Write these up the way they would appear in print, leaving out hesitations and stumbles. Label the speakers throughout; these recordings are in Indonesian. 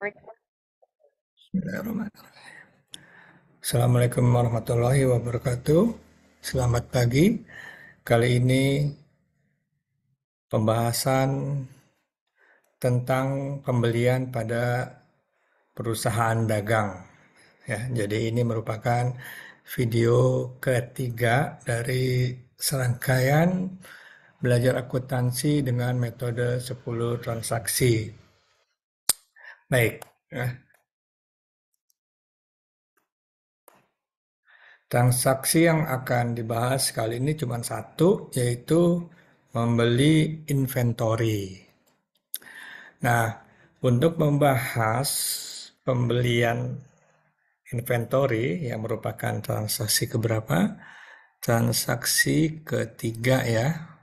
Speaker 1: Bismillahirrahmanirrahim. Assalamualaikum warahmatullahi wabarakatuh. Selamat pagi. Kali ini pembahasan tentang pembelian pada perusahaan dagang. Ya, jadi ini merupakan video ketiga dari serangkaian belajar akuntansi dengan metode 10 transaksi. Baik, transaksi yang akan dibahas kali ini cuma satu, yaitu membeli inventory. Nah, untuk membahas pembelian inventory yang merupakan transaksi keberapa? Transaksi ketiga ya,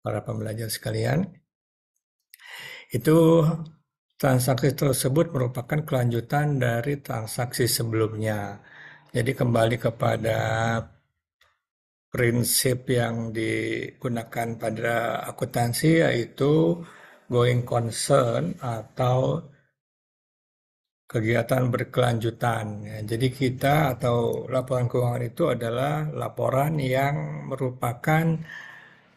Speaker 1: para pembelajar sekalian. Itu transaksi tersebut merupakan kelanjutan dari transaksi sebelumnya. Jadi kembali kepada prinsip yang digunakan pada akuntansi yaitu going concern atau kegiatan berkelanjutan. Ya, jadi kita atau laporan keuangan itu adalah laporan yang merupakan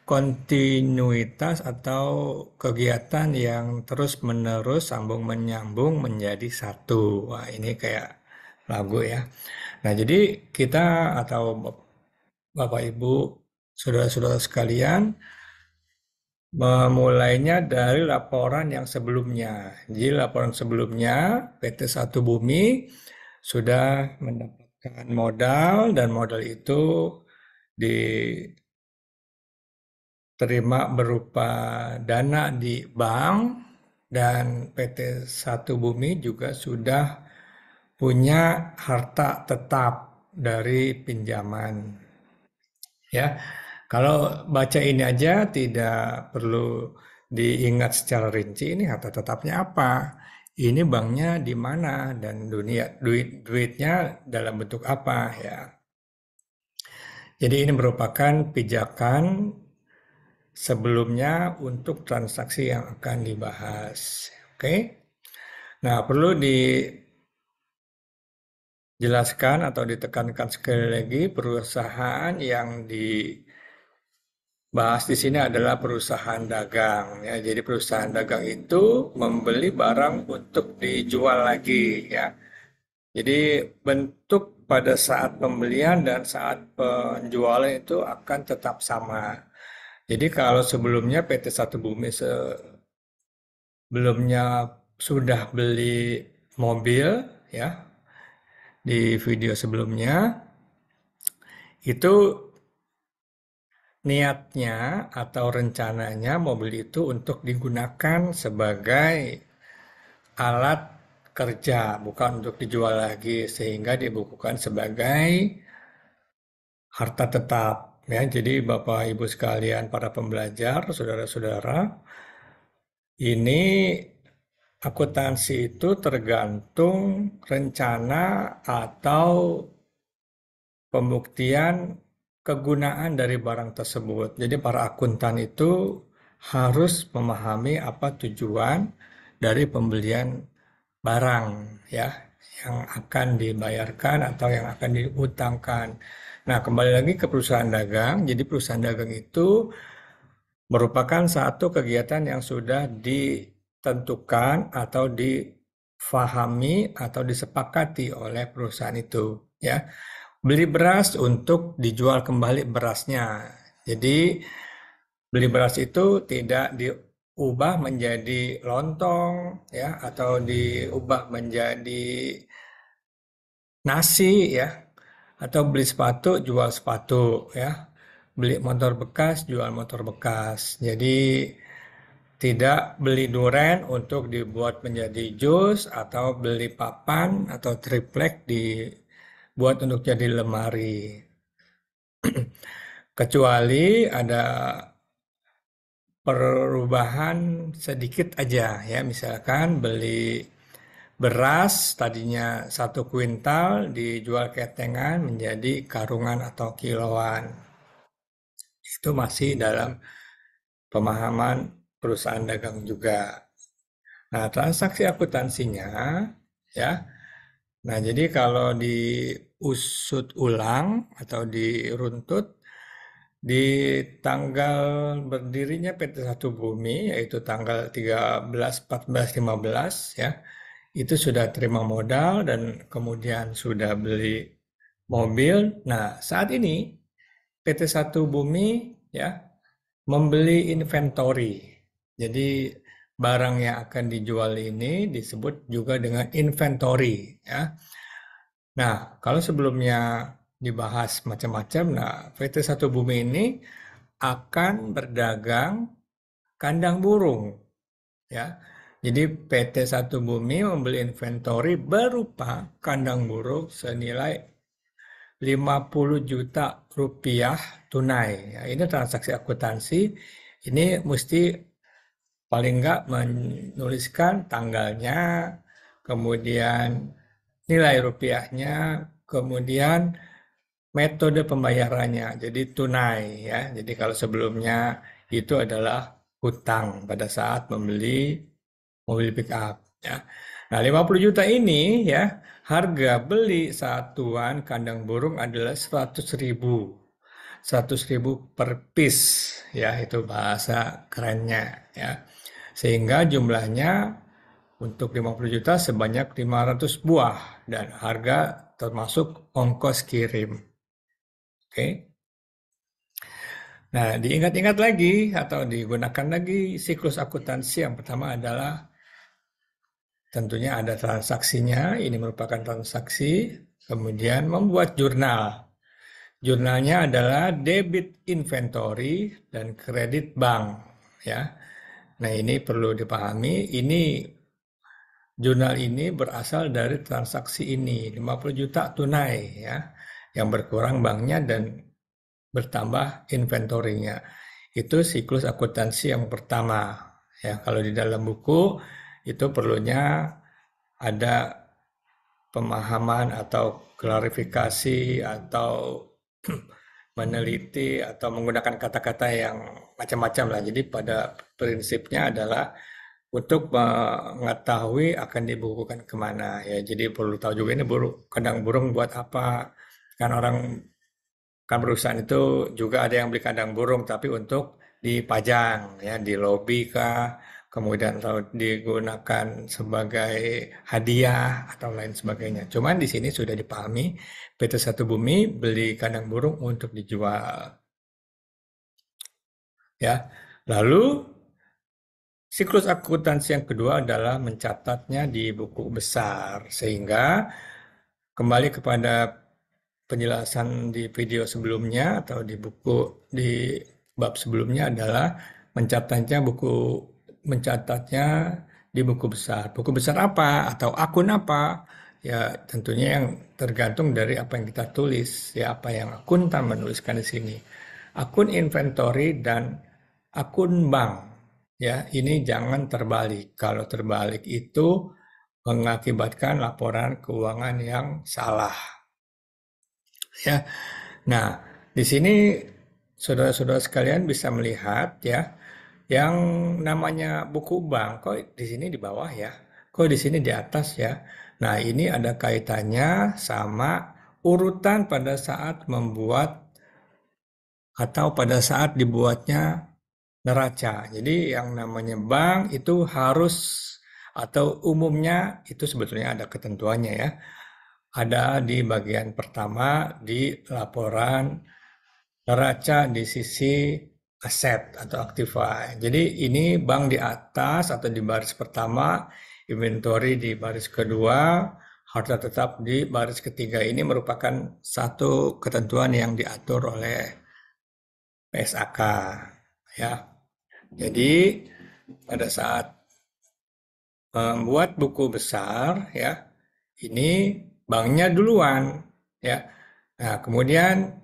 Speaker 1: kontinuitas atau kegiatan yang terus-menerus sambung menyambung menjadi satu. Wah, ini kayak lagu ya. Nah, jadi kita atau Bapak Ibu, saudara-saudara sekalian, memulainya dari laporan yang sebelumnya. Jadi laporan sebelumnya PT Satu Bumi sudah mendapatkan modal dan modal itu diterima berupa dana di bank dan PT Satu Bumi juga sudah punya harta tetap dari pinjaman. Ya, kalau baca ini aja tidak perlu diingat secara rinci ini harta tetapnya apa. Ini banknya di mana dan duitnya dalam bentuk apa ya. Jadi ini merupakan pijakan sebelumnya untuk transaksi yang akan dibahas. Oke. Nah, perlu dijelaskan atau ditekankan sekali lagi perusahaan yang bahas di sini adalah perusahaan dagang. Ya, jadi perusahaan dagang itu membeli barang untuk dijual lagi. Ya, jadi bentuk pada saat pembelian dan saat penjualan itu akan tetap sama. Jadi kalau sebelumnya PT Satu Bumi sebelumnya sudah beli mobil, ya di video sebelumnya itu niatnya atau rencananya mobil itu untuk digunakan sebagai alat kerja, bukan untuk dijual lagi, sehingga dibukukan sebagai harta tetap. Ya, jadi Bapak Ibu sekalian, para pembelajar, saudara-saudara, ini akuntansi itu tergantung rencana atau pembuktian kegunaan dari barang tersebut. Jadi para akuntan itu harus memahami apa tujuan dari pembelian barang ya yang akan dibayarkan atau yang akan diutangkan. Nah, kembali lagi ke perusahaan dagang. Jadi perusahaan dagang itu merupakan satu kegiatan yang sudah ditentukan atau difahami atau disepakati oleh perusahaan itu ya. Beli beras untuk dijual kembali berasnya. Jadi beli beras itu tidak diubah menjadi lontong ya atau diubah menjadi nasi ya atau beli sepatu jual sepatu ya. Beli motor bekas jual motor bekas. Jadi tidak beli duren untuk dibuat menjadi jus atau beli papan atau triplek dibuat untuk jadi lemari. Kecuali ada perubahan sedikit aja ya, misalkan beli beras tadinya 1 kuintal dijual ketengan menjadi karungan atau kiloan. Itu masih dalam pemahaman perusahaan dagang juga. Nah, transaksi akuntansinya ya. Nah, jadi kalau diusut ulang atau diruntut di tanggal berdirinya PT Satu Bumi, yaitu tanggal 13, 14, 15 ya, itu sudah terima modal dan kemudian sudah beli mobil. Nah, saat ini PT Satu Bumi ya membeli inventory. Jadi barang yang akan dijual ini disebut juga dengan inventory ya. Nah, kalau sebelumnya dibahas macam-macam, nah PT Satu Bumi ini akan berdagang kandang burung ya. Jadi PT Satu Bumi membeli inventory berupa kandang burung senilai 50 juta rupiah tunai. Ya, ini transaksi akuntansi. Ini mesti paling nggak menuliskan tanggalnya, kemudian nilai rupiahnya, kemudian metode pembayarannya. Jadi tunai ya. Jadi kalau sebelumnya itu adalah hutang pada saat membeli mobil pick up ya. Nah, 50 juta ini ya, harga beli satuan kandang burung adalah 100.000. 100.000 per piece ya, itu bahasa kerennya ya. Sehingga jumlahnya untuk 50 juta sebanyak 500 buah dan harga termasuk ongkos kirim. Oke. Nah, diingat-ingat lagi atau digunakan lagi siklus akuntansi yang pertama adalah tentunya ada transaksinya, ini merupakan transaksi, kemudian membuat jurnal. Jurnalnya adalah debit inventory dan kredit bank, ya. Nah, ini perlu dipahami, ini jurnal ini berasal dari transaksi ini, 50 juta tunai ya, yang berkurang banknya dan bertambah inventorinya. Itu siklus akuntansi yang pertama. Ya, kalau di dalam buku itu perlunya ada pemahaman atau klarifikasi atau meneliti atau menggunakan kata-kata yang macam-macam lah. Jadi pada prinsipnya adalah untuk mengetahui akan dibukukan kemana ya. Jadi perlu tahu juga ini kandang burung buat apa. Kan orang kan perusahaan itu juga ada yang beli kandang burung tapi untuk dipajang ya di lobi kah, kemudian atau digunakan sebagai hadiah atau lain sebagainya. Cuman di sini sudah dipahami PT Satu Bumi beli kandang burung untuk dijual. Ya. Lalu siklus akuntansi yang kedua adalah mencatatnya di buku besar sehingga kembali kepada penjelasan di video sebelumnya atau di buku di bab sebelumnya adalah mencatatnya di buku besar. Buku besar apa atau akun apa? Ya tentunya yang tergantung dari apa yang kita tulis, ya apa yang akuntan menuliskan di sini. Akun inventory dan akun bank. Ya, ini jangan terbalik. Kalau terbalik itu mengakibatkan laporan keuangan yang salah. Ya. Nah, di sini saudara-saudara sekalian bisa melihat ya, yang namanya buku bank kok di sini di bawah ya. Kok di sini di atas ya. Nah, ini ada kaitannya sama urutan pada saat membuat atau pada saat dibuatnya neraca. Jadi yang namanya bank itu harus atau umumnya itu sebetulnya ada ketentuannya ya. Ada di bagian pertama di laporan neraca di sisi aset atau aktiva. Jadi ini bank di atas atau di baris pertama, inventory di baris kedua, harta tetap di baris ketiga. Ini merupakan satu ketentuan yang diatur oleh PSAK ya. Jadi pada saat membuat buku besar ya, ini banknya duluan ya. Nah, kemudian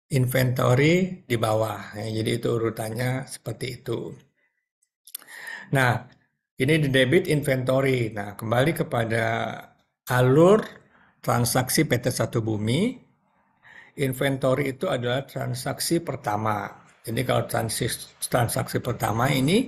Speaker 1: inventory di bawah. Ya, jadi itu urutannya seperti itu. Nah, ini di debit inventory. Nah, kembali kepada alur transaksi PT Satu Bumi. Inventory itu adalah transaksi pertama. Jadi kalau transaksi pertama ini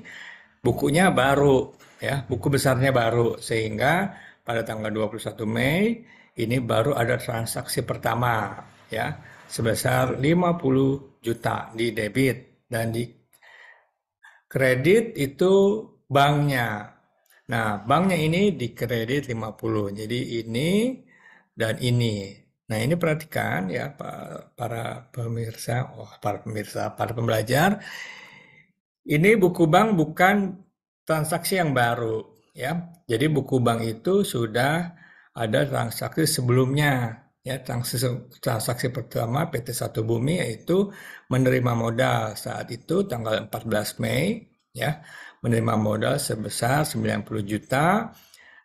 Speaker 1: bukunya baru ya, buku besarnya baru, sehingga pada tanggal 21 Mei ini baru ada transaksi pertama, ya, sebesar 50 juta di debit, dan di kredit itu banknya. Nah, banknya ini di kredit 50. Jadi ini dan ini. Nah, ini perhatikan ya para pemirsa, para pemirsa, para pembelajar. Ini buku bank bukan transaksi yang baru, ya. Jadi buku bank itu sudah ada transaksi sebelumnya, ya. Transaksi pertama PT Satu Bumi yaitu menerima modal saat itu tanggal 14 Mei, ya, menerima modal sebesar 90 juta,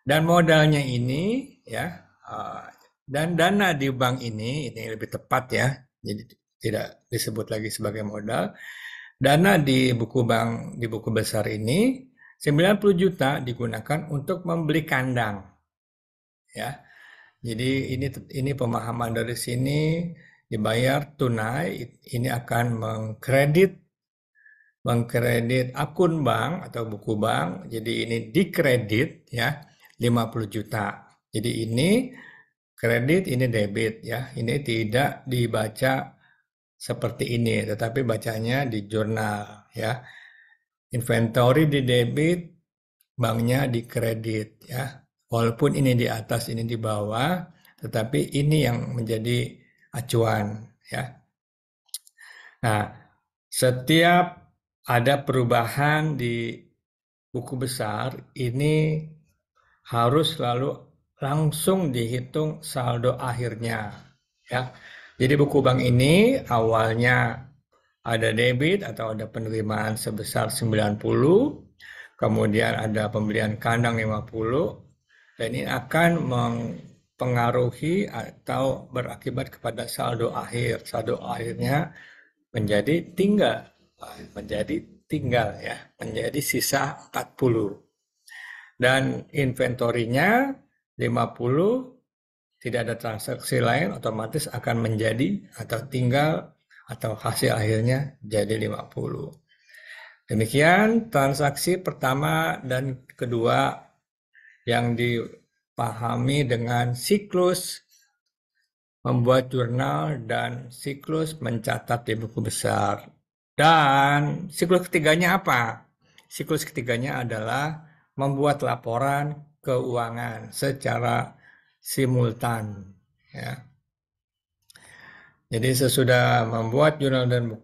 Speaker 1: dan modalnya ini, ya, dan dana di bank ini lebih tepat ya, jadi tidak disebut lagi sebagai modal. Dana di buku besar ini 90 juta digunakan untuk membeli kandang, ya. Jadi ini pemahaman dari sini, dibayar tunai ini akan mengkredit akun bank atau buku bank. Jadi ini dikredit ya 50 juta. Jadi ini kredit, ini debit ya. Ini tidak dibaca seperti ini, tetapi bacanya di jurnal ya. Inventory di debit, banknya di kredit ya. Walaupun ini di atas, ini di bawah, tetapi ini yang menjadi acuan ya. Nah, setiap ada perubahan di buku besar, ini harus selalu langsung dihitung saldo akhirnya ya. Jadi buku bank ini awalnya ada debit atau ada penerimaan sebesar 90, kemudian ada pembelian kandang 50, dan ini akan mempengaruhi atau berakibat kepada saldo akhir. Saldo akhirnya menjadi tinggal ya, menjadi sisa 40. Dan inventorinya 50, tidak ada transaksi lain, otomatis akan menjadi atau tinggal atau hasil akhirnya jadi 50. Demikian transaksi pertama dan kedua yang dipahami dengan siklus membuat jurnal dan siklus mencatat di buku besar. Dan siklus ketiganya apa? Siklus ketiganya adalah membuat laporan keuangan secara simultan. Ya. Jadi sesudah membuat jurnal dan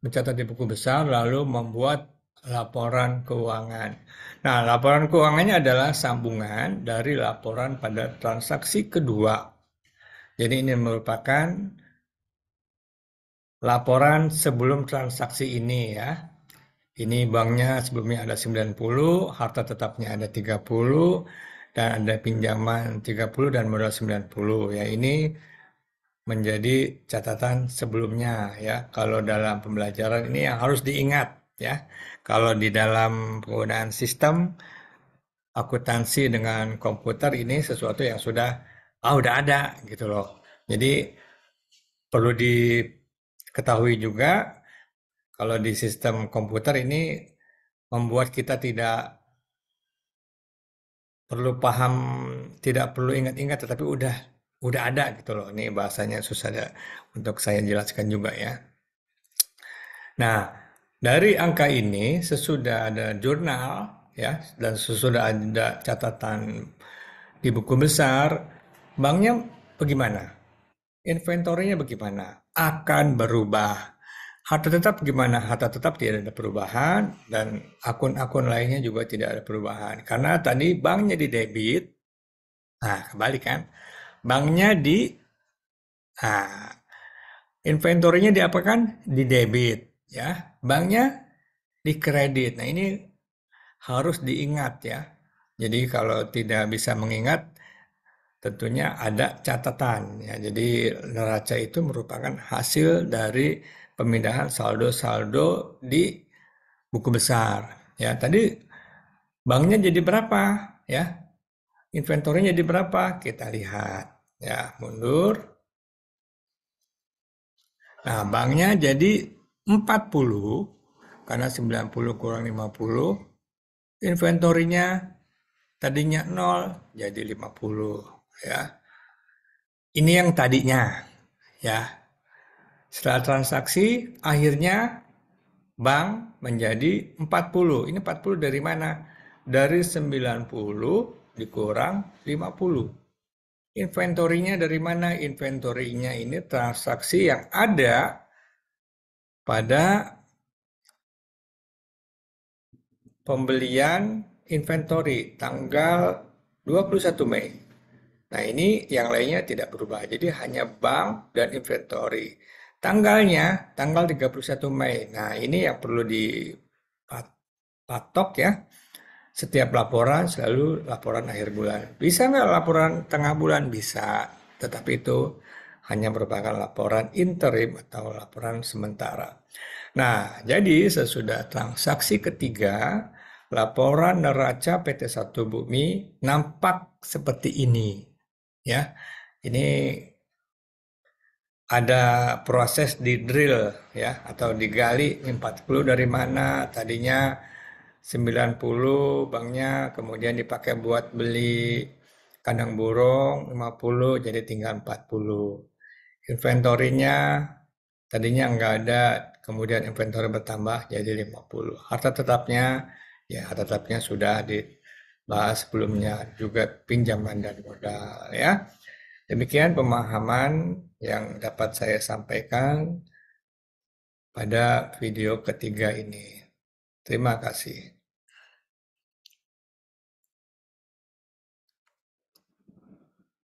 Speaker 1: mencatat di buku besar, lalu membuat laporan keuangan. Nah, laporan keuangannya adalah sambungan dari laporan pada transaksi kedua. Jadi ini merupakan laporan sebelum transaksi ini ya. Ini banknya sebelumnya ada 90, harta tetapnya ada 30, dan ada pinjaman 30 dan modal 90. Ya, ini menjadi catatan sebelumnya ya. Kalau dalam pembelajaran ini yang harus diingat ya. Kalau di dalam penggunaan sistem akuntansi dengan komputer ini sesuatu yang udah ada gitu loh. Jadi perlu diketahui juga kalau di sistem komputer ini membuat kita tidak perlu paham, tidak perlu ingat-ingat, tetapi udah ada gitu loh. Ini bahasanya susah untuk saya jelaskan juga ya. Nah, dari angka ini sesudah ada jurnal ya dan sesudah ada catatan di buku besar, banknya bagaimana? Inventorinya bagaimana? Akan berubah. Harta tetap gimana? Harta tetap tidak ada perubahan dan akun-akun lainnya juga tidak ada perubahan. Karena tadi banknya di debit, nah kembali kan? Banknya nah, inventorinya diapakan? Di debit, ya. Banknya di kredit. Nah ini harus diingat ya. Jadi kalau tidak bisa mengingat, tentunya ada catatan ya. Jadi neraca itu merupakan hasil dari pemindahan saldo-saldo di buku besar. Ya, tadi banknya jadi berapa ya? Inventorinya jadi berapa? Kita lihat. Ya, mundur. Nah, banknya jadi 40 karena 90 kurang 50 Inventorinya tadinya 0 jadi 50 ya. Ini yang tadinya ya. Setelah transaksi akhirnya bank menjadi 40. Ini 40 dari mana? Dari 90 dikurang 50. Inventorinya dari mana? Inventorinya ini transaksi yang ada pada pembelian inventory tanggal 21 Mei. Nah, ini yang lainnya tidak berubah. Jadi hanya bank dan inventory. Tanggalnya tanggal 31 Mei. Nah, ini yang perlu dipatok ya. Setiap laporan selalu laporan akhir bulan. Bisa nggak laporan tengah bulan? Bisa. Tetapi itu hanya merupakan laporan interim atau laporan sementara. Nah, jadi sesudah transaksi ketiga, laporan neraca PT Satu Bumi nampak seperti ini. Ya, ini ada proses di drill ya atau digali 40 dari mana tadinya 90 banknya kemudian dipakai buat beli kandang burung 50 jadi tinggal 40. Inventorinya tadinya nggak ada, kemudian inventory bertambah jadi 50. Harta tetapnya sudah dibahas sebelumnya, juga pinjaman dan modal ya. Demikian pemahaman yang dapat saya sampaikan pada video ketiga ini. Terima kasih.